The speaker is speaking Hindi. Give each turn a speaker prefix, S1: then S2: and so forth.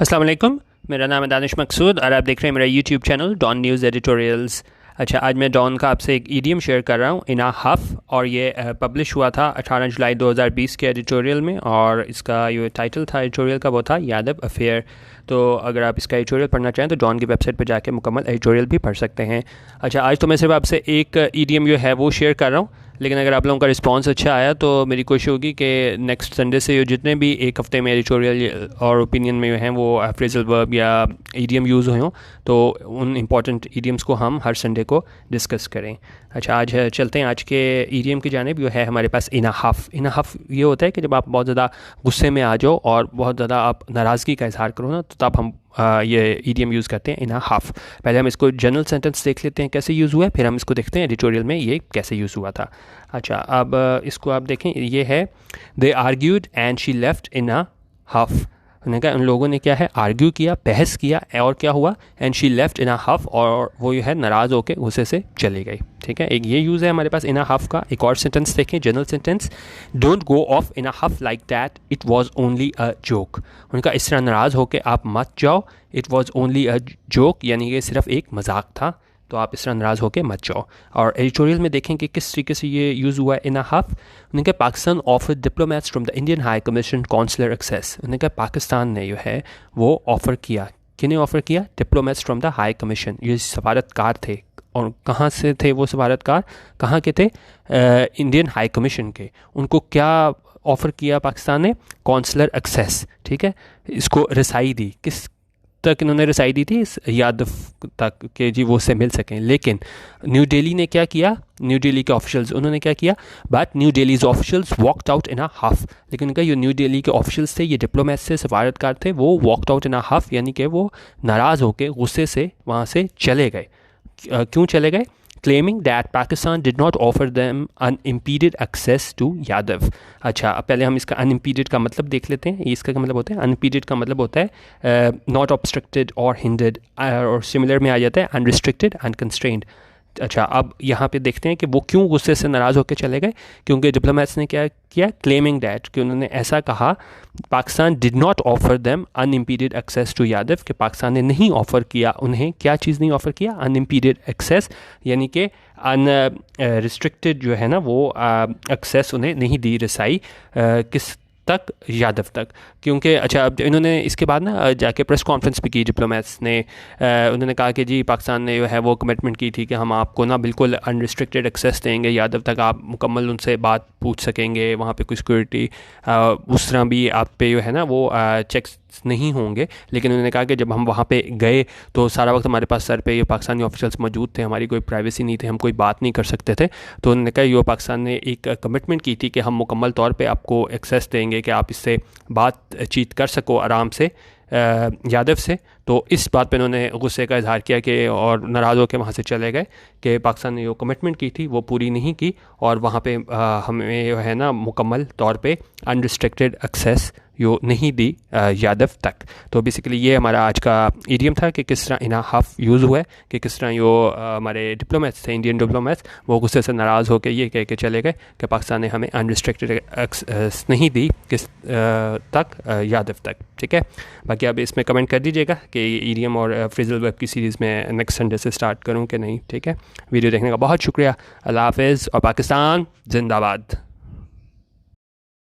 S1: अस्सलाम वालेकुम, मेरा नाम है दानिश मकसूद और आप देख रहे हैं मेरा YouTube channel Dawn news editorials. अच्छा, आज मैं डॉन का आपसे एक ईडियम शेयर कर रहा हूँ, इन हफ, और ये पब्लिश हुआ था 18 जुलाई 2020 के एडिटोरियल में, और इसका जो टाइटल था एडिटोरियल का वो था यादव अफेयर। तो अगर आप इसका एडिटोरियल पढ़ना चाहें तो डॉन की वेबसाइट पर जाके मुकम्मल एडिटोरियल भी पढ़ सकते हैं। अच्छा, आज तो मैं सिर्फ आपसे एक ईडियम जो है वो शेयर कर रहा हूँ, लेकिन अगर आप लोगों का रिस्पांस अच्छा आया तो मेरी कोशिश होगी कि नेक्स्ट संडे से जो जितने भी एक हफ़्ते में एडिटोरियल और ओपिनियन में हैं वो फ्रेजल वर्ब या ईडियम यूज़ हुए हों, तो उन इम्पॉर्टेंट ईडियम्स को हम हर संडे को डिस्कस करें। अच्छा, आज चलते हैं आज के ईडियम की जानिब। जो है हमारे पास इन हफ ये होता है कि जब आप बहुत ज़्यादा गुस्से में आ जाओ और बहुत ज़्यादा आप नाराज़गी का इजहार करो ना, तो तब हम ये ईडियम यूज़ करते हैं इन हफ। पहले हम इसको जनरल सेंटेंस देख लेते हैं कैसे यूज़ हुआ है, फिर हम इसको देखते हैं एडिटोरियल में ये कैसे यूज़ हुआ था। अच्छा, अब इसको आप देखें, ये है they argued and she left in a हफ। उन्होंने कहा उन लोगों ने क्या है, आर्ग्यू किया, बहस किया, और क्या हुआ, and she left in a हफ, और वो जो है नाराज़ होकर गुस्से से चली गई। ठीक है, एक ये यूज़ है हमारे पास इन अ हफ का। एक और सेंटेंस देखें, general sentence, don't go off in a huff like that, it was only a joke. उनका इस तरह नाराज़ होकर आप मत जाओ, it was only a joke, यानी कि सिर्फ एक मजाक था, तो आप इस तरह नाराज़ होकर मत जाओ। और एडिटोरियल में देखें कि किस तरीके से ये यूज़ हुआ है इन अ हफ। उन्होंने कहा Pakistan offer diplomats from the Indian high commission consular access. उन्होंने कहा पाकिस्तान ने जो है वो ऑफ़र किया, किन्हें ऑफ़र किया, diplomats from the high commission, ये सफारतकार थे। और कहाँ से थे वो सफारतकार, कहाँ के थे, इंडियन हाई कमीशन के। उनको क्या ऑफ़र किया पाकिस्तान ने, कॉन्सुलर एक्सेस। ठीक है, इसको रसाई दी, किस तक इन्होंने रसाई दी थी, इस यादव तक के जी वो उससे मिल सकें। लेकिन न्यू दिल्ली ने क्या किया, न्यू दिल्ली के ऑफिशियल्स उन्होंने क्या किया, but New Delhi's officials walked out in a huff. लेकिन उनका ये न्यू दिल्ली के ऑफिशियल्स थे, ये डिप्लोमेट्स थे, सफारतकार थे, वो वॉकड आउट इन अ हफ, यानी कि वो नाराज़ होकर गुस्से से वहाँ से चले गए। क्यों चले गए, claiming that Pakistan did not offer them unimpeded access to Yadav। अच्छा, अब पहले हम इसका unimpeded का मतलब देख लेते हैं। इसका क्या मतलब होता है, unimpeded का मतलब होता है not obstructed or hindered, और सिमिलर में आ जाता है unrestricted and constrained। अच्छा, अब यहाँ पे देखते हैं कि वो क्यों गुस्से से नाराज़ होकर चले गए। क्योंकि डिप्लोमेट्स ने क्या किया, क्लेमिंग डैट, कि उन्होंने ऐसा कहा, Pakistan did not offer them unimpeded access to Yadav, कि पाकिस्तान ने नहीं ऑफ़र किया उन्हें, क्या चीज़ नहीं ऑफ़र किया, अनइम्पीडेड एक्सेस, यानी कि रिस्ट्रिक्टेड जो है ना वो एक्सेस उन्हें नहीं दी, रसाई किस तक, यादव तक। क्योंकि अच्छा, अब इन्होंने इसके बाद ना जाके प्रेस कॉन्फ्रेंस भी की डिप्लोमेट्स ने। उन्होंने कहा कि जी पाकिस्तान ने जो है वो कमिटमेंट की थी कि हम आपको ना बिल्कुल अनरिस्ट्रिक्टेड एक्सेस देंगे यादव तक, आप मुकम्मल उनसे बात पूछ सकेंगे, वहाँ पे कोई सिक्योरिटी उस तरह भी आप पे जो है ना वो चेक्स नहीं होंगे। लेकिन उन्होंने कहा कि जब हम वहाँ पे गए तो सारा वक्त हमारे पास सर पे ये पाकिस्तानी ऑफिशियल्स मौजूद थे, हमारी कोई प्राइवेसी नहीं थी, हम कोई बात नहीं कर सकते थे। तो उन्होंने कहा ये पाकिस्तान ने एक कमिटमेंट की थी कि हम मुकम्मल तौर पे आपको एक्सेस देंगे कि आप इससे बातचीत कर सको आराम से यादव से। तो इस बात पे उन्होंने गुस्से का इजहार किया कि और नाराज़ होकर वहाँ से चले गए कि पाकिस्तान ने जो कमिटमेंट की थी वो पूरी नहीं की, और वहाँ पे हमें जो है ना मुकम्मल तौर पे अनरिस्ट्रिक्टेड एक्सेस यो नहीं दी यादव तक। तो बेसिकली ये हमारा आज का ईडियम था कि किस तरह इना हफ यूज़ हुआ है, कि किस तरह यो हमारे डिप्लोमेट्स थे, इंडियन डिप्लोमेट्स, वो गुस्से से नाराज़ होकर ये कह के चले गए कि पाकिस्तान ने हमें अनरिस्ट्रिक्टेड एक्सेस नहीं दी किस तक, यादव तक। ठीक है, बाकी आप इसमें कमेंट कर दीजिएगा कि ईडियम और फ्रेजल वेब की सीरीज़ में नेक्स्ट संडे से स्टार्ट करूँ कि नहीं। ठीक है, वीडियो देखने का बहुत शुक्रिया। अल्लाह हाफ़िज़ और पाकिस्तान जिंदाबाद।